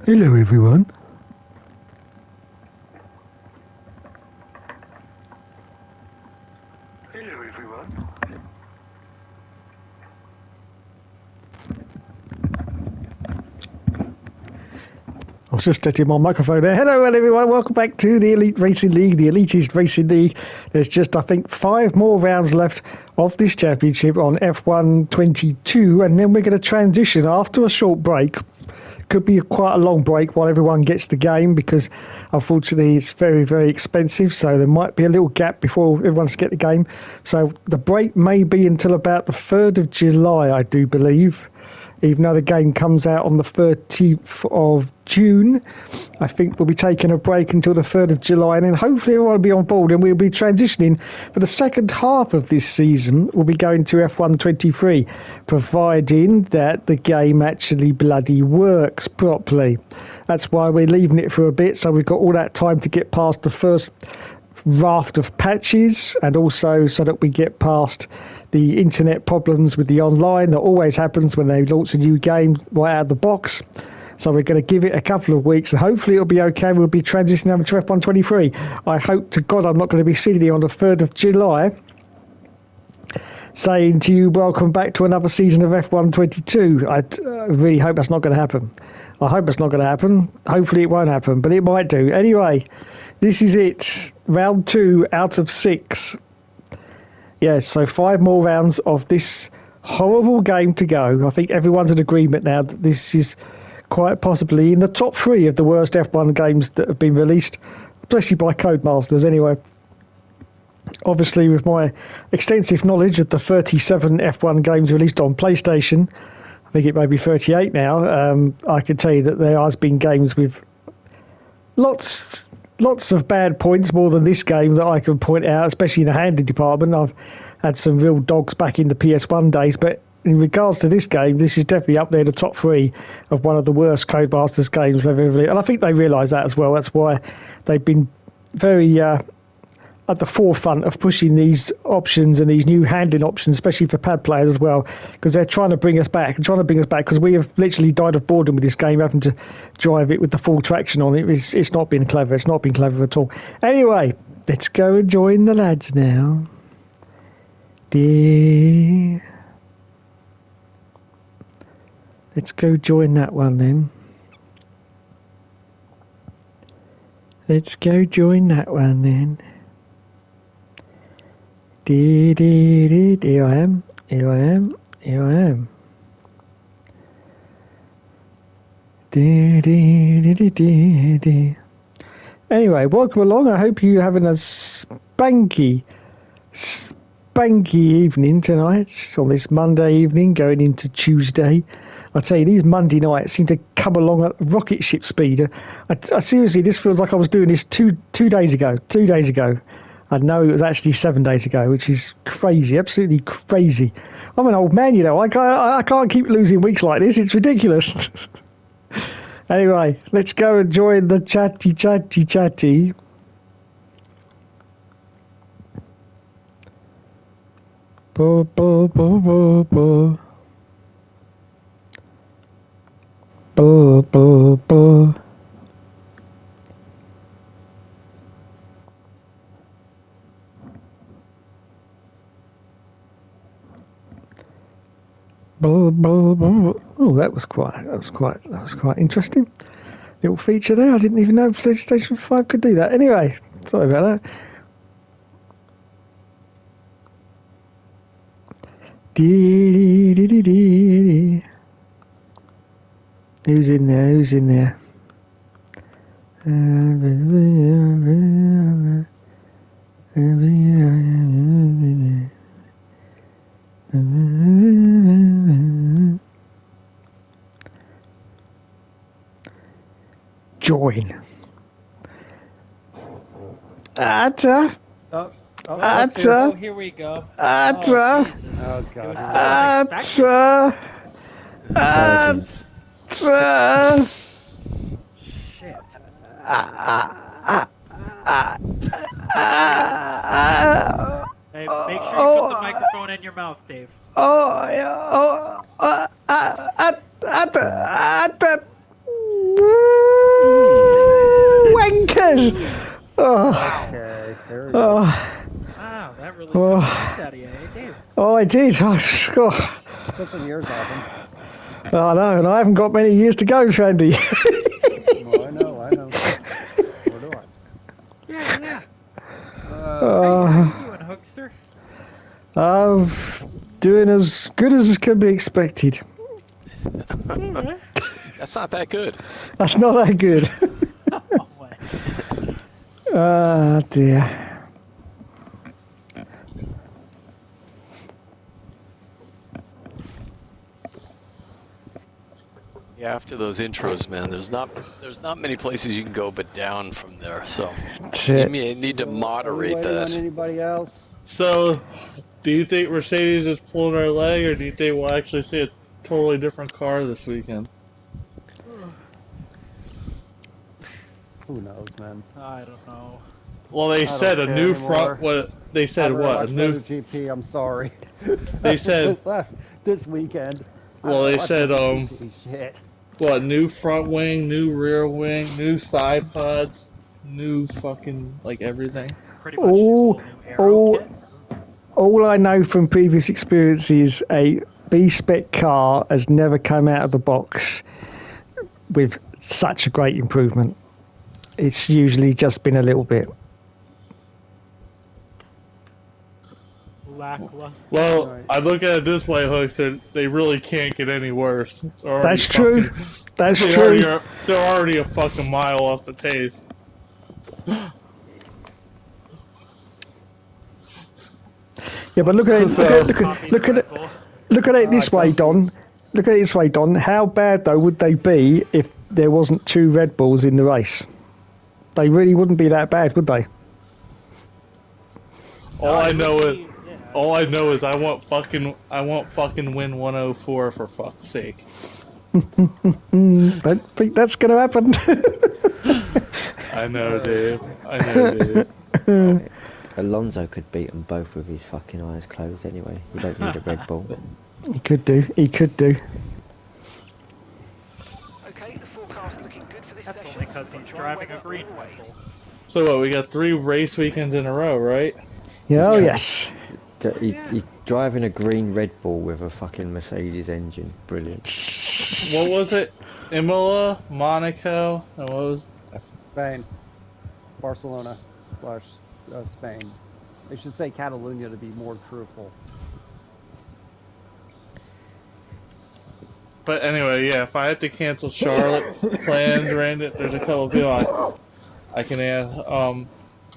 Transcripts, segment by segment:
Hello everyone. Hello everyone. I was just testing my microphone there. Hello everyone, welcome back to the Elite Racing League, the elitist racing league. There's just, I think, 5 more rounds left of this championship on F1 22, and then we're going to transition after a short break. Could be quite a long break while everyone gets the game, because unfortunately it's very, very expensive, so there might be a little gap before everyone's get the game. So the break may be until about the 3rd of July, I do believe. Even though the game comes out on the 30th of June, I think we'll be taking a break until the 3rd of July, and then hopefully everyone will be on board, and we'll be transitioning for the second half of this season. We'll be going to F1 23, providing that the game actually bloody works properly. That's why we're leaving it for a bit, so we've got all that time to get past the first raft of patches, and also so that we get past the internet problems with the online that always happens when they launch a new game right out of the box. So we're going to give it a couple of weeks, and hopefully it'll be okay. We'll be transitioning over to F1 23. I hope to God I'm not going to be sitting here on the 3rd of July saying to you, welcome back to another season of F1 22. I really hope that's not going to happen. I hope it's not going to happen. Hopefully it won't happen, but it might do. Anyway, this is it. Round 2 out of 6. Yes, so 5 more rounds of this horrible game to go. I think everyone's in agreement now that this is quite possibly in the top 3 of the worst F1 games that have been released, especially by Codemasters anyway. Obviously, with my extensive knowledge of the 37 F1 games released on PlayStation, I think it may be 38 now, I can tell you that there has been games with lots of bad points, more than this game that I can point out, especially in the handling department. I've had some real dogs back in the PS1 days, but in regards to this game, this is definitely up there in the top 3 of one of the worst Codemasters games they've ever released. And I think they realise that as well. That's why they've been very at the forefront of pushing these options and these new handling options, especially for pad players as well, because they're trying to bring us back, because we have literally died of boredom with this game, having to drive it with the full traction on it. It's not been clever. It's not been clever at all. Anyway, let's go and join the lads now. Let's go join that one then. Let's go join that one then. Here I am. Anyway, welcome along. I hope you're having a spanky evening tonight, on this Monday evening going into Tuesday. I tell you, these Monday nights seem to come along at rocket ship speed. I seriously, this feels like I was doing this two days ago. 2 days ago. I know it was actually 7 days ago, which is crazy, absolutely crazy. I'm an old man, you know. I can't keep losing weeks like this. It's ridiculous. Anyway, let's go and join the chatty. Bo. Oh, that was quite interesting. Little feature there. I didn't even know PlayStation 5 could do that. Anyway, sorry about that. Who's in there? Join. Atta. Oh, here we go. Atta. Oh, God. Atta. Atta. Shit. Hey, make sure you put the microphone in your mouth, Dave. wankers! Oh, Okay, there we go. Wow, that really took the wind out of you, eh, Dave? Oh, I did. Oh, Took some years off him. I know, and I haven't got many years to go, Sandy. Well, I know. Or do I? Yeah. Uh, How you doing, Hookster? Doing as good as can be expected. That's not that good. That's not that good. Oh, my. Ah, dear. Yeah, after those intros, man, there's not many places you can go but down from there. So you need to moderate that. On anybody else? So, do you think Mercedes is pulling our leg, or do you think we'll actually see a totally different car this weekend? Who knows, man? I don't know. Well, they said a new front. What they said? What a new GP? I'm sorry. They said this weekend. Well, they said shit. What, new front wing, new rear wing, new side pods, new fucking like everything. Pretty much new aero kit. All I know from previous experience is a B-spec car has never come out of the box with such a great improvement. It's usually just been a little bit. Lackluster. Well, I look at it this way, Hookster. They really can't get any worse. That's true. That's true. They're already a fucking mile off the pace. Yeah, but look at it. Look at it this way, Don. Look at it this way, Don. How bad though would they be if there wasn't 2 Red Bulls in the race? They really wouldn't be that bad, would they? All I know is I want fucking win 104 for fuck's sake. Don't think that's gonna happen. I know, Dave. I know, Dave. Alonso could beat them both with his fucking eyes closed anyway. You don't need a Red Bull. He could do. Okay, the forecast looking good for this That's session. only because he's driving a green Red Bull. So what? We got 3 race weekends in a row, right? Yeah, oh yes. He's driving a green Red Bull with a fucking Mercedes engine. Brilliant. What was it? Imola, Monaco, and what was? Spain, Barcelona / Spain. They should say Catalonia to be more truthful. But anyway, yeah. If I had to cancel Charlotte plans, Randy, there's a couple of people I can add.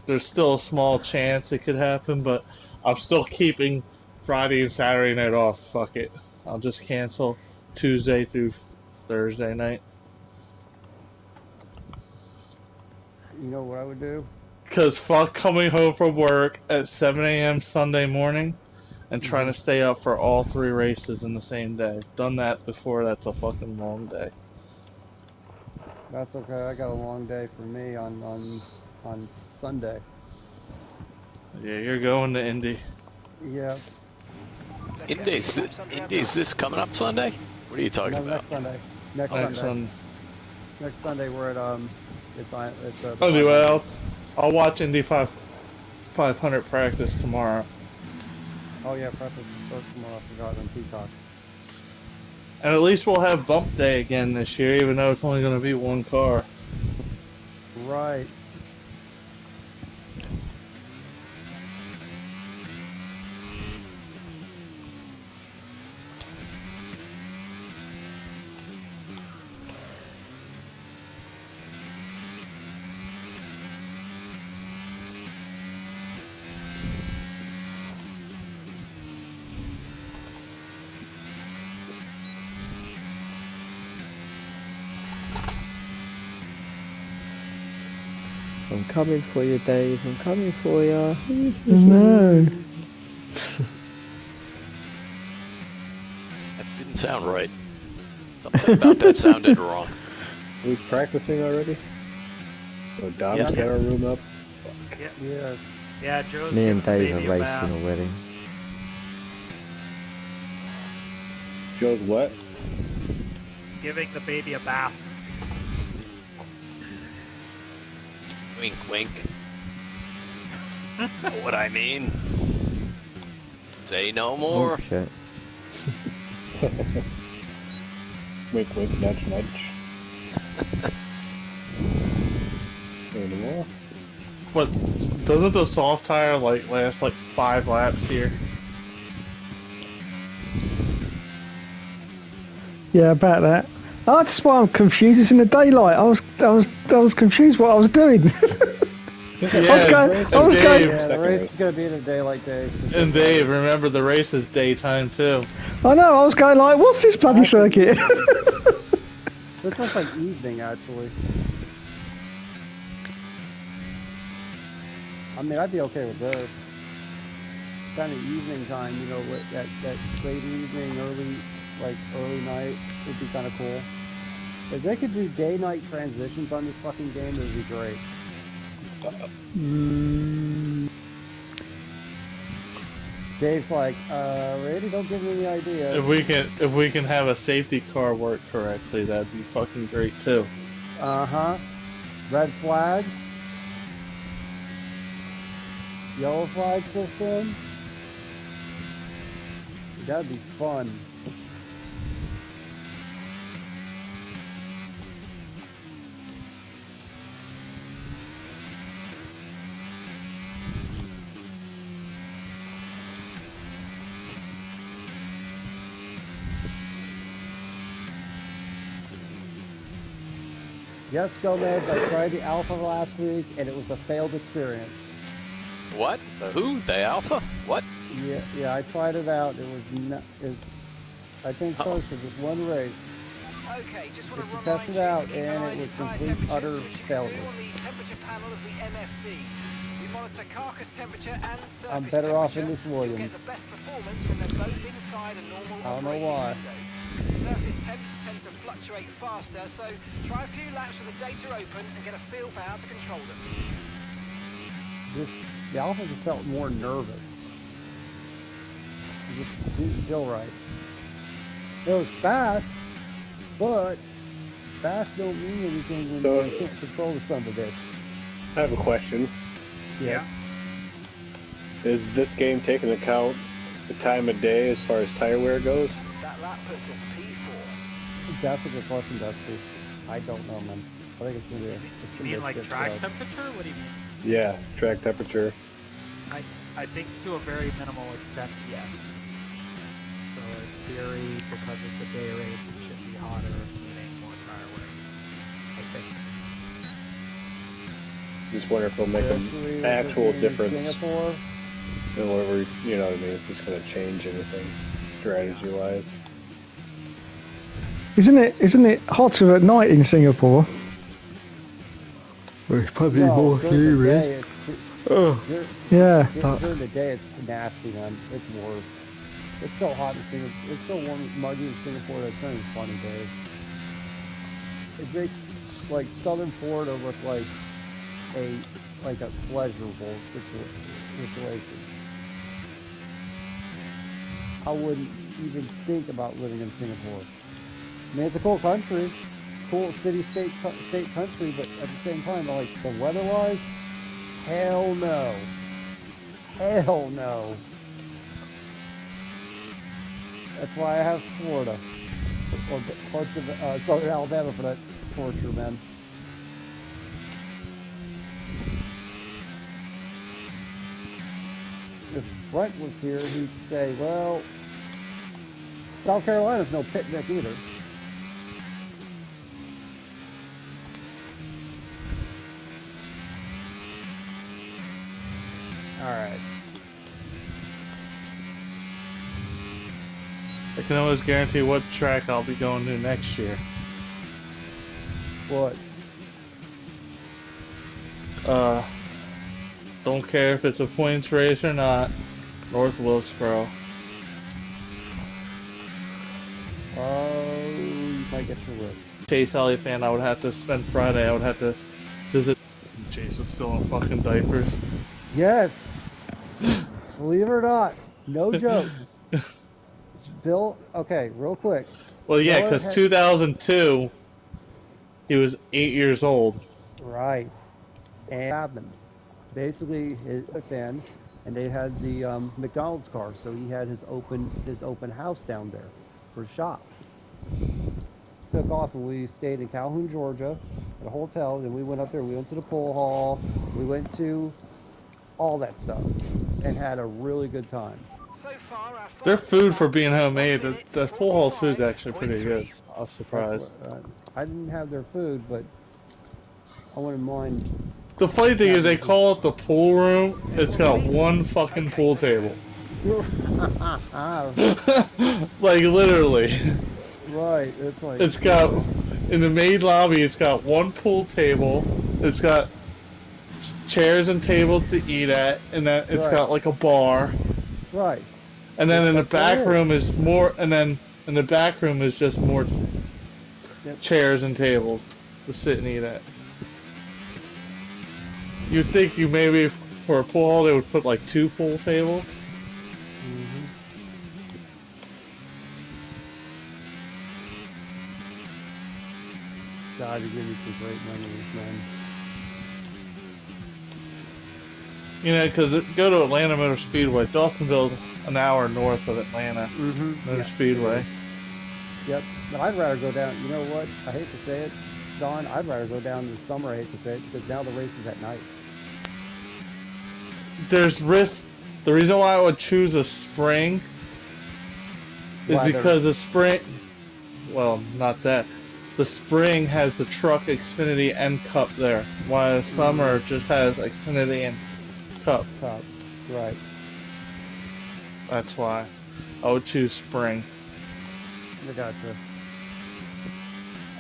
There's still a small chance it could happen, but I'm still keeping Friday and Saturday night off. Fuck it. I'll just cancel Tuesday through Thursday night. You know what I would do? Cause fuck coming home from work at 7 a.m. Sunday morning and trying to stay up for all 3 races in the same day. Done that before. That's a fucking long day. That's okay. I got a long day for me on Sunday. Yeah, you're going to Indy. Yeah. Indy's this coming up Sunday? What are you talking about? Next Sunday. Next Sunday we're at it's Anyway, I'll watch Indy 500 practice tomorrow. Oh yeah, practice starts tomorrow. I forgot on Peacock. And at least we'll have bump day again this year, even though it's only going to be 1 car. Right. I'm coming for you, Dave. I'm coming for you. No. That didn't sound right. Something about that sounded wrong. Are we practicing already? Oh, Dom's got our room up. Fuck. Yeah, Joe's Me and giving the Dave are baby a racing bath. already. Joe's what? Giving the baby a bath. Wink, wink. Know what I mean? Say no more. Oh shit. Wink, wink, nudge, nudge. Anymore? But doesn't the soft tire like last like 5 laps here? Yeah, about that. Oh, that's why I'm confused. It's in the daylight. I was confused what I was doing. Yeah, Yeah, the race is gonna be in a daylight day. And Dave, remember the race is daytime too. I know. I was going like, what's this bloody circuit? This looks like evening, actually. I mean, I'd be okay with this. Kind of evening time, you know, that late evening, early night would be kind of cool. If they could do day-night transitions on this fucking game, it would be great. Dave's like, Randy, don't give me any ideas. If we can have a safety car work correctly, that'd be fucking great too. Uh-huh. Red flag. Yellow flag system. That'd be fun. Yes, Gomez, I tried the alpha last week and it was a failed experience. What? The who? The alpha? What? Yeah, I tried it out. It was not. I think close to just one race. Okay, just want to Test it out, and it was complete, utter failure. On the temperature panel of the MFD. We monitor carcass temperature and surface I'm better off in temperature. this You'll Williams. get the best performance when they're both inside a normal I don't know operating why. window. Surface temps tend to fluctuate faster, so try a few laps with the data open and get a feel for how to control them. The alpha just felt more nervous. It just didn't feel right. It was fast, but fast don't mean anything when So- you can't control the son of a bitch. I have a question. Yeah. Is this game taking into account the time of day as far as tire wear goes? That lap puts us P4. That's a good question, Dusty. I don't know, man. I think it's gonna be. You mean like track temperature? What do you mean? Yeah, track temperature. I think to a very minimal extent, yes. So in theory, because it's a day race, it should be hotter, meaning more tire wear. I think. Just wonder if it'll make Especially an with actual it being difference Singapore. in whatever, you know what I mean, if it's going to change anything strategy-wise. Isn't it hotter at night in Singapore? Well, it's probably No, more during the humid. day, Oh, Dur- yeah. During the day, it's nasty, man. It's worse. It's so hot in Singapore. It's so warm, muggy in Singapore that it's not even funny, Dave. It makes like southern Florida look like a pleasurable situation. I wouldn't even think about living in Singapore. I mean, it's a cool country, cool city-state country, but at the same time, like the weather-wise, hell no. Hell no. That's why I have Florida. Or parts of southern Alabama for that torture, man. If Brent was here, he'd say, well, South Carolina's no picnic either. Alright. I can always guarantee what track I'll be going to next year. What? Don't care if it's a points race or not. North Wilkesboro. You might get your wish. Chase Elliott fan, I would have to spend Friday. I would have to visit. Chase was still in fucking diapers. Yes! Believe it or not, no jokes. Bill, okay, real quick. Well, yeah, Miller because had- 2002, he was 8 years old. Right. and cabin. Basically, his fan, and they had the McDonald's car, so he had his open house down there for his shop. Took off, and we stayed in Calhoun, Georgia, at a hotel. Then we went up there. We went to the pool hall. We went to all that stuff, and had a really good time. So far, our Their fastest food for lap, being 1 homemade, minute the pool hall's food's actually pretty 45.3. good. I was That's surprised. what, I didn't have their food, but I wouldn't mind. The funny thing is, they having call it the pool room. It's got one fucking pool table. Like literally. Right, it's like It's got in the main lobby. It's got one pool table. It's got chairs and tables to eat at, and then it's got like a bar. right. And then in the That's what it back is. room is more. And then in the back room is just more Yep. chairs and tables to sit and eat at. You'd think you maybe for a pool hall they would put like 2 pool tables. God, you give me some great memories, man. You know, because go to Atlanta Motor Speedway. Dawsonville's an hour north of Atlanta Motor Speedway. Yep. But I'd rather go down. You know what? I hate to say it, Don. I'd rather go down in the summer. I hate to say it because now the race is at night. There's risk. The reason why I would choose a spring is Why, because the spring. Well, not that. The spring has the truck Xfinity and Cup there, while the summer just has Xfinity and Cup. Top. Right. That's why I would choose spring. I gotcha.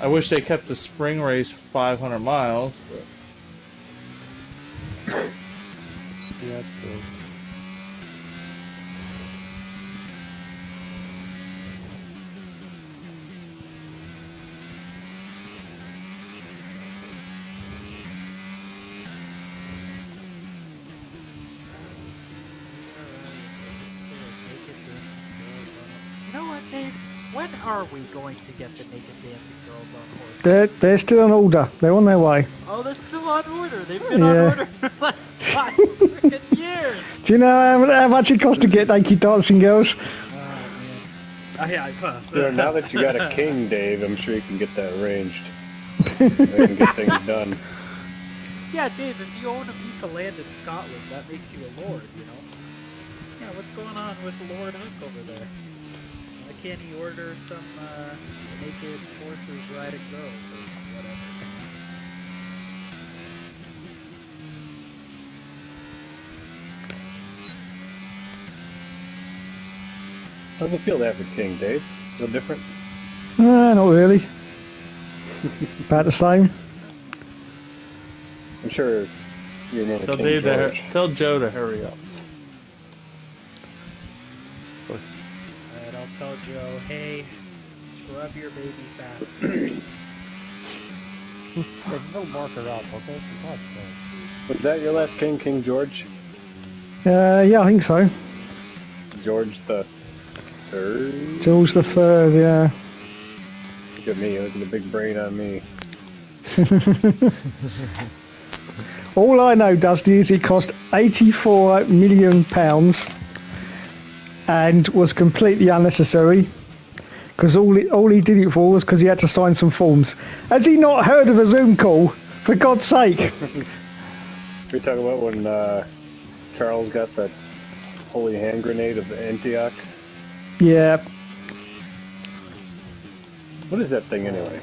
I wish they kept the spring race 500 miles, but Yeah, that's true. You know what, Dave? When are we going to get the naked dancing girls on horse? They're still on order. They're on their way. Oh, they're still on order. They've been on order for like 5 freaking years. Do you know how much it costs to get naked dancing girls? Yeah, You know, now that you got a king, Dave, I'm sure you can get that arranged. You can get things done. yeah, Dave, if you own a piece of land in Scotland, that makes you a lord, you know? Yeah, what's going on with Lord Hook over there? Why can't he order some naked horses riding girls or whatever? How's it feel to have a king, Dave? No different? Not really. About the same. I'm sure you remember tell King Dave to George. tell Joe to hurry up. Alright, I'll tell Joe, hey, scrub your baby fast. Hey, don't mark her up, okay? For God's sake. Was that your last king, King George? Yeah, I think so. George the Third? George the Third, yeah. Look at me, look at the big brain on me. All I know, Dusty, is it cost £84 million and was completely unnecessary. Because all he did it for was because he had to sign some forms. Has he not heard of a Zoom call? For God's sake! We talk about when Charles got that holy hand grenade of Antioch. Yeah. What is that thing anyway?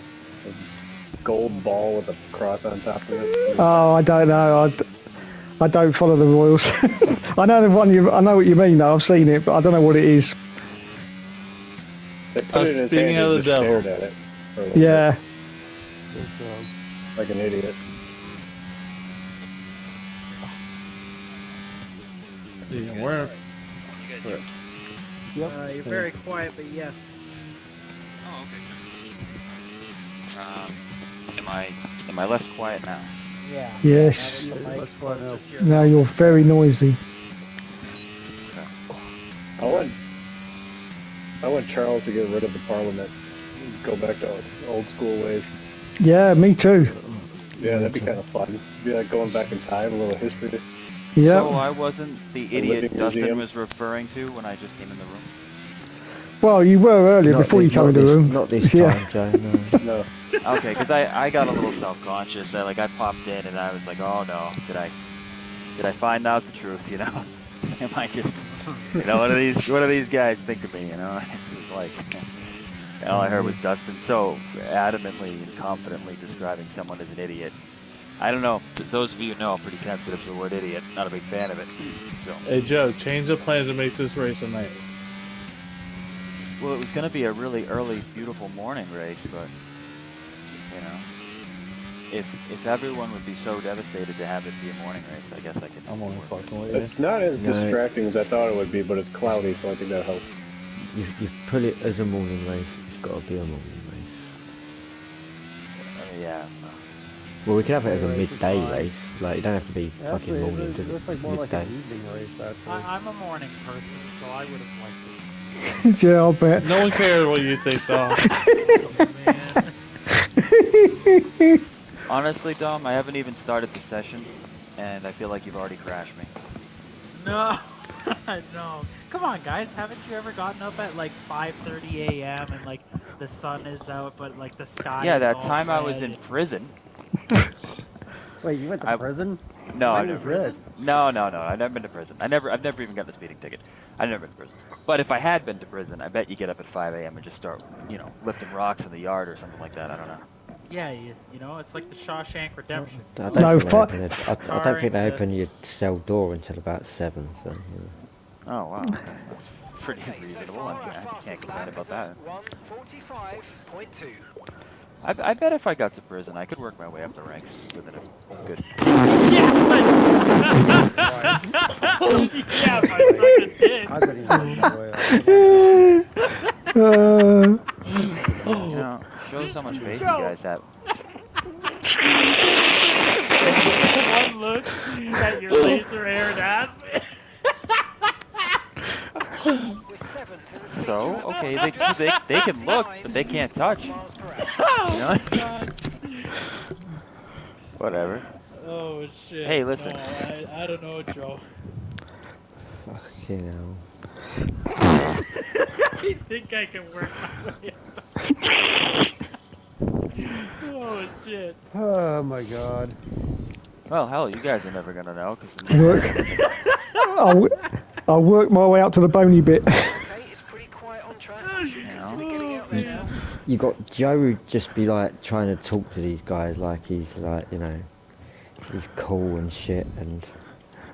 A gold ball with a cross on top of it? Oh, I don't know. I don't follow the royals. I know the one. I know what you mean, though. I've seen it, but I don't know what it is. They put it in his Speaking hand of and the just devil. stared at it. For a little Yeah. bit, like an idiot. Where? You're very quiet, but yes. Oh, okay. Am I less quiet now? Yeah. Yes. Now that the mic's Let's find closer out. to your Now mouth. you're very noisy. I want Charles to get rid of the Parliament. Go back to old school ways. Yeah, me too. Yeah, that'd be kind of fun. Be like going back in time, a little history. Yeah. So I wasn't the idiot living Dustin museum. was referring to when I just came in the room? Well, you were earlier before you came in the room. Not this Yeah. time, Joe. No. No. Okay, because I got a little self-conscious. I popped in and I was like, oh no, did I find out the truth? You know, am I just, you know, what do these guys think of me? You know, it's just like all I heard was Dustin so adamantly and confidently describing someone as an idiot. I don't know. Those of you who know, I'm pretty sensitive to the word idiot. Not a big fan of it. So. Hey Joe, change the plan to make this race a night. Well, it was going to be a really early, beautiful morning race, but you know, if everyone would be so devastated to have it be a morning race, I guess I could. I'm only fucking with you. It's not as distracting as I thought it would be, but it's cloudy, so I think that helps. You put it as a morning race. It's got to be a morning race. Yeah. Well, we could have it as a midday race. Like, you don't have to be fucking morning. It looks like more like an evening race, actually. I'm a morning person, so I would have liked it. Yeah, I'll bet. No one cares what you think, Dom. Honestly, Dom, I haven't even started the session, and I feel like you've already crashed me. No, no. Come on, guys. Haven't you ever gotten up at like 5:30 a.m. and like the sun is out, but like the sky? Yeah, is that all time I was red in prison. Wait, you went to prison? No, When was this? No. I've never been to prison. I've never even gotten a speeding ticket. I've never been to prison. But if I had been to prison, I bet you get up at 5 a.m. and just start, you know, lifting rocks in the yard or something like that. I don't know. Yeah, you know, it's like the Shawshank Redemption. I don't think they open your cell door until about 7. So. Yeah. Oh wow, that's pretty reasonable. I can't complain about that. 145.2. I bet if I got to prison, I could work my way up the ranks within a good. Yeah, but such a dick. I bet he worked my way up. You know, shows how much faith you guys have. One look at your laser-haired ass. So, okay, they can look, but they can't touch. You know? Whatever. Oh shit. Hey, listen. No, I don't know, Joe. Fucking hell. I think I can work my way up. Oh shit. Oh my god. Well, hell, you guys are never gonna know because I'll work my way up to the bony bit. You got Joe who'd just be like trying to talk to these guys like he's like, you know, he's cool and shit and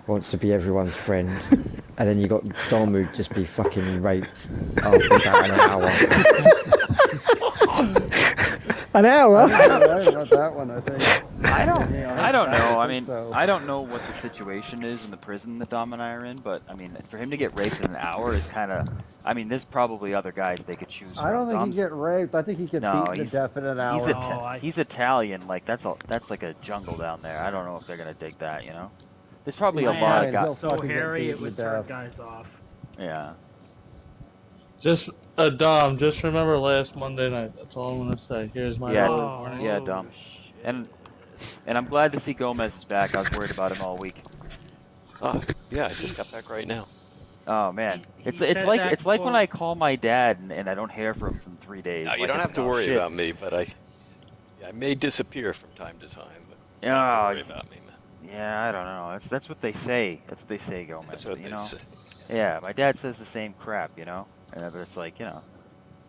wants to be everyone's friend. And then you got Dom who'd just be fucking raped after about an hour. An hour? I don't know about that one, I think. I don't know. I mean, so. I don't know what the situation is in the prison that Dom and I are in, but I mean, for him to get raped in an hour is kind of. I mean, there's probably other guys they could choose from. I don't think he'd get raped. I think he could beat to death in an hour. He's Italian. Like that's like a jungle down there. I don't know if they're gonna dig that. You know, there's probably a lot of guys. So hairy it would turn guys off. Yeah. Just Dom, just remember last Monday night. That's all I'm gonna say. Here's my warning. Yeah, Dom. And I'm glad to see Gomez is back. I was worried about him all week. Oh, yeah, I just got back right now. Oh man, it's like when I call my dad and I don't hear from him for 3 days. No, you don't have to worry about me, but I may disappear from time to time. But you don't have to worry about me, man. Yeah, I don't know. That's what they say. That's what they say, Gomez. That's what they say. Yeah, my dad says the same crap, you know. But it's like, you know,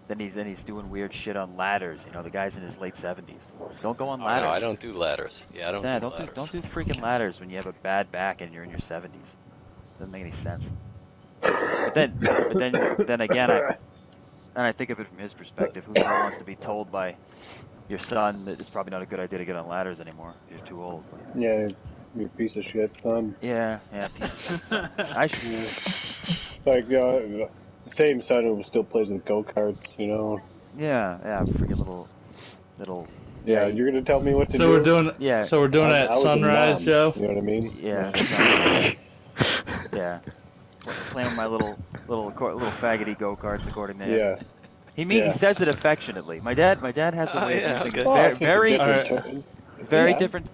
then he's doing weird shit on ladders. You know, the guy's in his late 70s. Don't go on ladders. No, I don't do ladders. Yeah, I don't do ladders. Don't do freaking ladders when you have a bad back and you're in your 70s. Doesn't make any sense. But then again, I think of it from his perspective. Who wants to be told by your son that it's probably not a good idea to get on ladders anymore? You're too old. Yeah, you piece of shit, son. Yeah, piece of shit, son. I should. Like, the same son who still plays with go-karts, you know? Yeah, freaking little. Yeah, you're gonna tell me what to do? So we're doing. Yeah. So we're doing it at sunrise, Joe. You know what I mean? Yeah. Yeah. Playing with my little faggoty go-karts, according to him. Yeah. He says it affectionately. My dad has a way of using Very Yeah. different